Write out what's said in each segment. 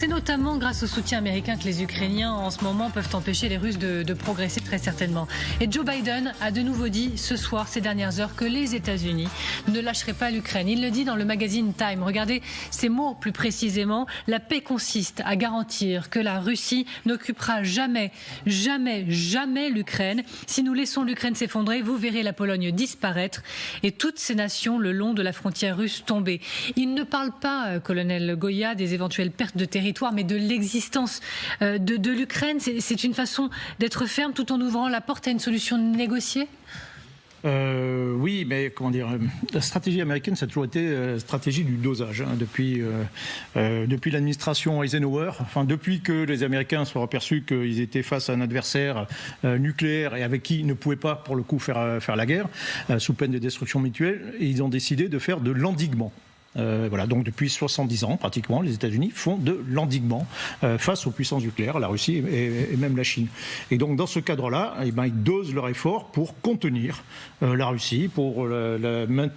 C'est notamment grâce au soutien américain que les Ukrainiens en ce moment peuvent empêcher les Russes de progresser très certainement. Et Joe Biden a de nouveau dit ce soir, ces dernières heures, que les États-Unis ne lâcheraient pas l'Ukraine. Il le dit dans le magazine Time. Regardez ces mots plus précisément. La paix consiste à garantir que la Russie n'occupera jamais l'Ukraine. Si nous laissons l'Ukraine s'effondrer, vous verrez la Pologne disparaître et toutes ces nations le long de la frontière russe tomber. Il ne parle pas, colonel Goya, des éventuelles pertes de territoire, mais de l'existence de l'Ukraine. C'est une façon d'être ferme tout en ouvrant la porte à une solution négociée ? Oui, mais comment dire, la stratégie américaine, ça a toujours été la stratégie du dosage. Depuis l'administration Eisenhower, enfin depuis que les Américains se sont aperçus qu'ils étaient face à un adversaire nucléaire et avec qui ils ne pouvaient pas, pour le coup, faire la guerre, sous peine de destruction mutuelle, et ils ont décidé de faire de l'endiguement. Voilà, donc depuis 70 ans, pratiquement, les États-Unis font de l'endiguement face aux puissances nucléaires, la Russie et même la Chine. Et donc, dans ce cadre-là, ils dosent leur effort pour contenir la Russie, pour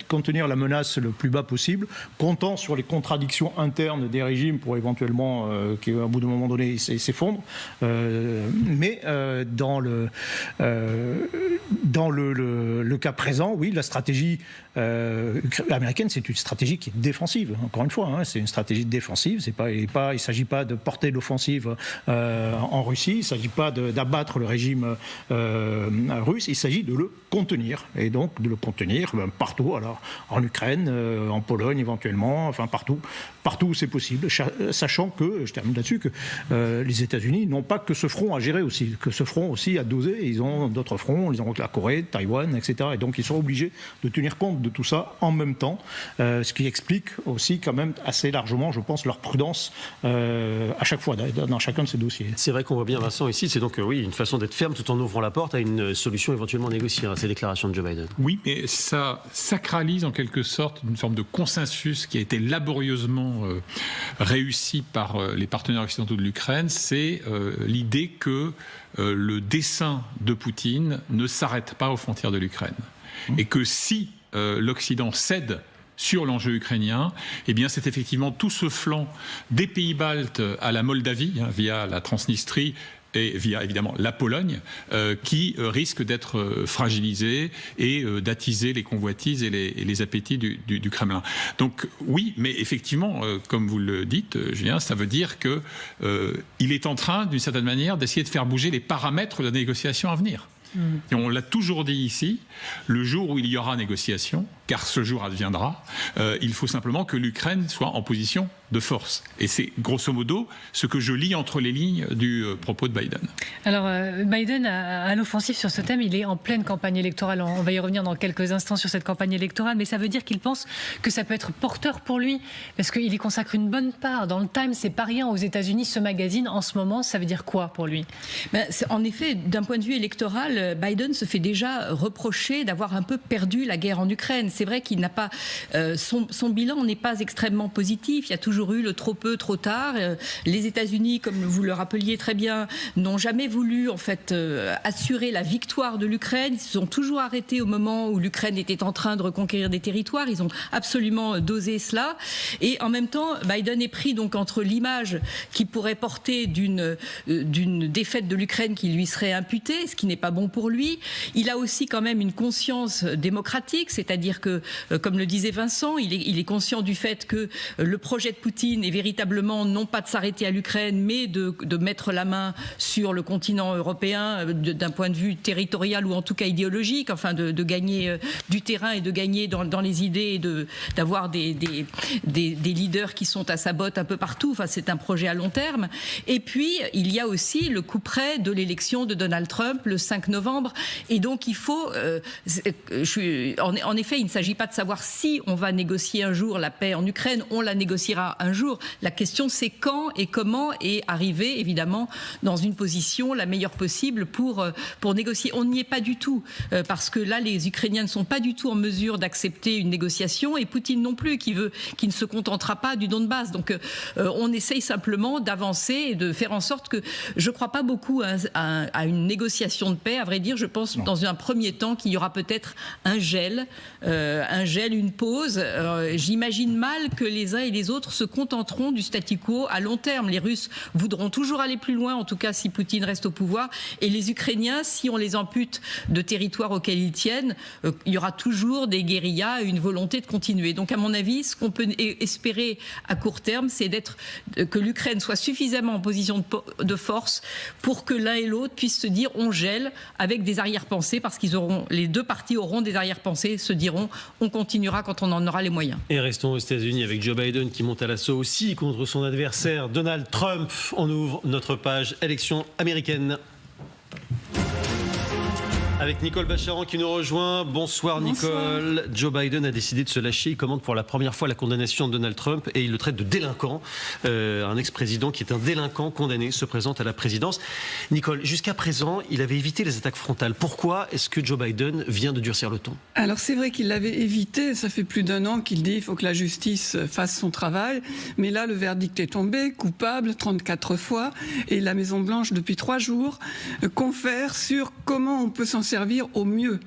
contenir la menace le plus bas possible, comptant sur les contradictions internes des régimes pour éventuellement qu'à un bout d'un moment donné, s'effondrent. Mais dans le cas présent, oui, la stratégie américaine, c'est une stratégie qui est défensive, encore une fois, c'est une stratégie défensive, il ne s'agit pas de porter l'offensive en Russie, il ne s'agit pas d'abattre le régime russe, il s'agit de le contenir, et donc de le contenir partout, alors en Ukraine, en Pologne éventuellement, enfin partout où c'est possible, sachant que, je termine là-dessus, que les États-Unis n'ont pas que ce front à gérer aussi, que ce front aussi à doser, ils ont d'autres fronts, ils ont la Corée, Taïwan, etc., et donc ils sont obligés de tenir compte de tout ça en même temps, ce qui explique aussi quand même assez largement, je pense, leur prudence à chaque fois, dans chacun de ces dossiers. C'est vrai qu'on voit bien, Vincent, ici, c'est donc oui, une façon d'être ferme tout en ouvrant la porte à une solution éventuellement négociée, à ces déclarations de Joe Biden. Oui, mais ça sacralise en quelque sorte une forme de consensus qui a été laborieusement réussi par les partenaires occidentaux de l'Ukraine, c'est l'idée que le dessein de Poutine ne s'arrête pas aux frontières de l'Ukraine. Et que si l'Occident cède sur l'enjeu ukrainien, eh bien c'est effectivement tout ce flanc des pays baltes à la Moldavie, via la Transnistrie, et via évidemment la Pologne, qui risque d'être fragilisé et d'attiser les convoitises et les appétits du Kremlin. Donc oui, mais effectivement, comme vous le dites, Julien, ça veut dire que il est en train, d'une certaine manière, d'essayer de faire bouger les paramètres de la négociation à venir. Et on l'a toujours dit ici, le jour où il y aura négociation, car ce jour adviendra, il faut simplement que l'Ukraine soit en position de force. Et c'est grosso modo ce que je lis entre les lignes du propos de Biden. Alors Biden a l'offensive sur ce thème, il est en pleine campagne électorale. On va y revenir dans quelques instants sur cette campagne électorale, mais ça veut dire qu'il pense que ça peut être porteur pour lui, parce qu'il y consacre une bonne part. Dans le Time, c'est pas rien aux États-Unis, ce magazine, en ce moment, ça veut dire quoi pour lui ? En effet, d'un point de vue électoral, Biden se fait déjà reprocher d'avoir un peu perdu la guerre en Ukraine. C'est vrai qu'il n'a pas... son bilan n'est pas extrêmement positif. Il y a toujours eu le trop peu, trop tard. Les États-Unis, comme vous le rappeliez très bien, n'ont jamais voulu en fait assurer la victoire de l'Ukraine. Ils se sont toujours arrêtés au moment où l'Ukraine était en train de reconquérir des territoires. Ils ont absolument dosé cela. Et en même temps, Biden est pris donc entre l'image qui pourrait porter d'une défaite de l'Ukraine qui lui serait imputée, ce qui n'est pas bon pour lui. Il a aussi quand même une conscience démocratique, c'est-à-dire que, comme le disait Vincent, il est conscient du fait que le projet de Poutine est véritablement non pas de s'arrêter à l'Ukraine, mais de mettre la main sur le continent européen d'un point de vue territorial ou en tout cas idéologique, enfin de gagner du terrain et de gagner dans les idées et d'avoir des leaders qui sont à sa botte un peu partout. Enfin, c'est un projet à long terme. Et puis, il y a aussi le coup près de l'élection de Donald Trump le 5 novembre. Et donc, il faut... en effet, il ne s'agit pas de savoir si on va négocier un jour la paix en Ukraine. On la négociera un jour. La question, c'est quand et comment, et arriver, évidemment, dans une position la meilleure possible pour négocier. On n'y est pas du tout, parce que là, les Ukrainiens ne sont pas du tout en mesure d'accepter une négociation, et Poutine non plus, qui ne se contentera pas du Donbass. Donc, on essaye simplement d'avancer et de faire en sorte que... Je ne crois pas beaucoup à une négociation de paix. À vrai dire, je pense, dans un premier temps, qu'il y aura peut-être un gel, une pause. J'imagine mal que les uns et les autres se contenteront du statu quo à long terme. Les Russes voudront toujours aller plus loin, en tout cas si Poutine reste au pouvoir. Et les Ukrainiens, si on les ampute de territoires auxquels ils tiennent, il y aura toujours des guérillas et une volonté de continuer. Donc à mon avis, ce qu'on peut espérer à court terme, c'est que l'Ukraine soit suffisamment en position de force pour que l'un et l'autre puissent se dire on gèle, avec des arrière-pensées, parce les deux parties auront des arrière-pensées, se diront on continuera quand on en aura les moyens. Et restons aux États-Unis avec Joe Biden qui monte à l'assaut aussi contre son adversaire Donald Trump. On ouvre notre page élection américaine. Avec Nicole Bacharan qui nous rejoint. Bonsoir Nicole. Joe Biden a décidé de se lâcher. Il commande pour la première fois la condamnation de Donald Trump et il le traite de délinquant. Un ex-président qui est un délinquant condamné se présente à la présidence. Nicole, jusqu'à présent, il avait évité les attaques frontales. Pourquoi est-ce que Joe Biden vient de durcir le ton? Alors c'est vrai qu'il l'avait évité. Ça fait plus d'1 an qu'il dit qu'il faut que la justice fasse son travail. Mais là, le verdict est tombé. Coupable 34 fois. Et la Maison-Blanche, depuis 3 jours, confère sur comment on peut s'en servir au mieux.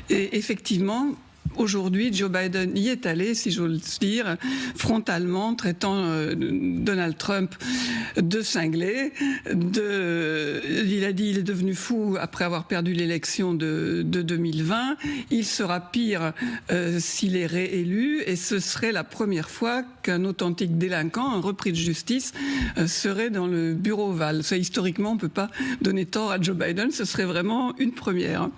Et effectivement, aujourd'hui, Joe Biden y est allé, si j'ose dire, frontalement, traitant Donald Trump de cinglé. Il a dit qu'il est devenu fou après avoir perdu l'élection de 2020. Il sera pire s'il est réélu, et ce serait la première fois qu'un authentique délinquant, un repris de justice, serait dans le bureau ovale. Ça, historiquement, on ne peut pas donner tort à Joe Biden. Ce serait vraiment une première.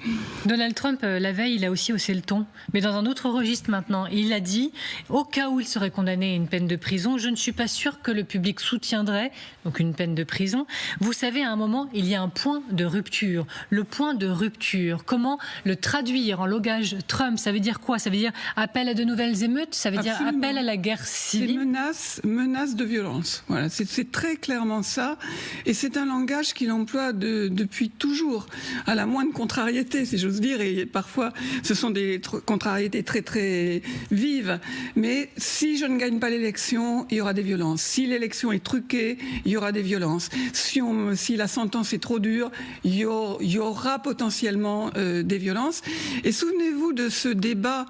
Donald Trump, la veille, il a aussi haussé le ton. Mais dans un autre registre maintenant, il a dit, au cas où il serait condamné à une peine de prison, je ne suis pas sûr que le public soutiendrait donc une peine de prison. Vous savez, à un moment, il y a un point de rupture. Le point de rupture, comment le traduire en langage Trump? Ça veut dire quoi? Ça veut dire appel à de nouvelles émeutes? Ça veut Absolument. dire appel à la guerre civile? C'est menace de violence. Voilà, c'est très clairement ça. Et c'est un langage qu'il emploie depuis toujours, à la moindre contrariété, si j'ose dire. Et parfois, ce sont des contrariétés très très vives. Mais si je ne gagne pas l'élection, il y aura des violences. Si l'élection est truquée, il y aura des violences. Si la sentence est trop dure, il y aura potentiellement des violences. Et souvenez-vous de ce débat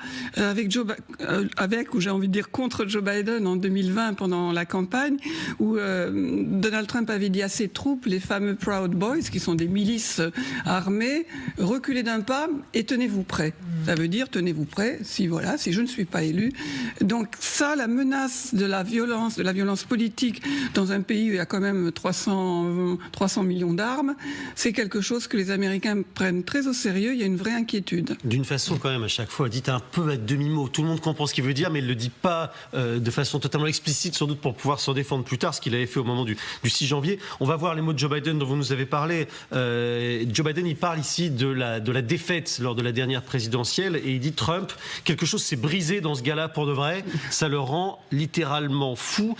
ou j'ai envie de dire contre Joe Biden en 2020 pendant la campagne, où Donald Trump avait dit à ses troupes, les fameux Proud Boys, qui sont des milices armées, reculez d'un pas et tenez-vous prêts. Ça veut dire tenez-vous prêts si je ne suis pas élu. Donc ça, la menace de la violence politique dans un pays où il y a quand même 300 millions d'armes, c'est quelque chose que les Américains prennent très au sérieux. Il y a une vraie inquiétude. D'une façon quand même à chaque fois, dites un peu à demi-mot. Tout le monde comprend ce qu'il veut dire, mais il ne le dit pas de façon totalement explicite, sans doute pour pouvoir s'en défendre plus tard, ce qu'il avait fait au moment du 6 janvier. On va voir les mots de Joe Biden dont vous nous avez parlé. Joe Biden, il parle ici de la défaite lors de la dernière présidentielle et il dit Trump, quelque chose s'est brisé dans ce gars-là pour de vrai, ça le rend littéralement fou.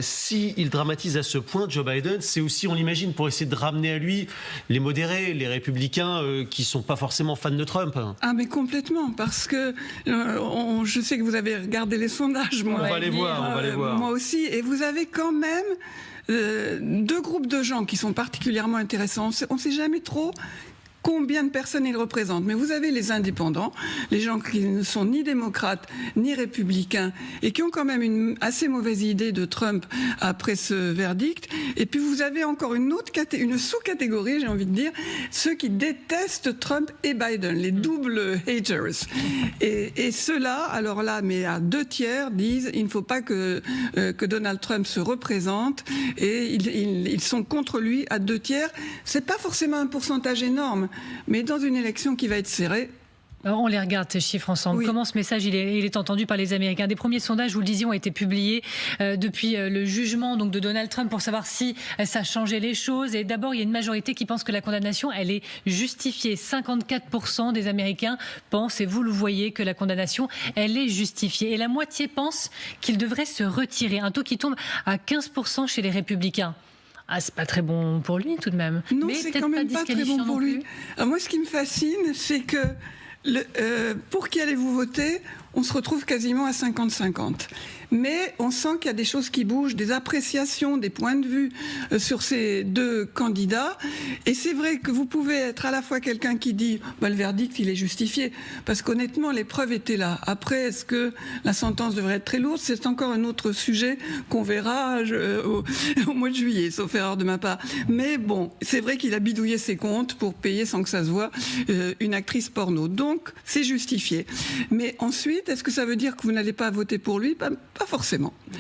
S'il dramatise à ce point, Joe Biden, c'est aussi, on l'imagine, pour essayer de ramener à lui les modérés, les républicains qui ne sont pas forcément fans de Trump. Ah mais complètement, parce que je sais que vous avez regardé les sondages. On va les voir. Moi aussi, et vous avez quand même 2 groupes de gens qui sont particulièrement intéressants. On ne sait jamais trop combien de personnes ils représentent. Mais vous avez les indépendants, les gens qui ne sont ni démocrates ni républicains et qui ont quand même une assez mauvaise idée de Trump après ce verdict. Et puis vous avez encore une sous-catégorie, j'ai envie de dire, ceux qui détestent Trump et Biden, les double haters. Et ceux-là, alors là, mais à 2/3, disent il ne faut pas que Donald Trump se représente, et ils sont contre lui à 2/3. C'est pas forcément un pourcentage énorme, mais dans une élection qui va être serrée. On les regarde, ces chiffres ensemble. Oui. Comment ce message il est entendu par les Américains? Des premiers sondages, vous le disiez, ont été publiés depuis le jugement donc, de Donald Trump pour savoir si ça changeait les choses. Et d'abord, il y a une majorité qui pense que la condamnation, elle est justifiée. 54% des Américains pensent, et vous le voyez, que la condamnation, elle est justifiée. Et la moitié pense qu'il devrait se retirer. Un taux qui tombe à 15% chez les républicains. Ah, c'est pas très bon pour lui tout de même. Non, mais c'est quand même pas très bon pour lui. Alors moi, ce qui me fascine, c'est que pour qui allez-vous voter? on se retrouve quasiment à 50-50. Mais on sent qu'il y a des choses qui bougent, des appréciations, des points de vue sur ces deux candidats. Et c'est vrai que vous pouvez être à la fois quelqu'un qui dit le verdict, il est justifié. Parce qu'honnêtement, les preuves étaient là. Après, est-ce que la sentence devrait être très lourde? C'est encore un autre sujet qu'on verra au mois de juillet, sauf erreur de ma part. Mais bon, c'est vrai qu'il a bidouillé ses comptes pour payer sans que ça se voit une actrice porno. Donc, c'est justifié. Mais ensuite, est-ce que ça veut dire que vous n'allez pas voter pour lui? Pas forcément.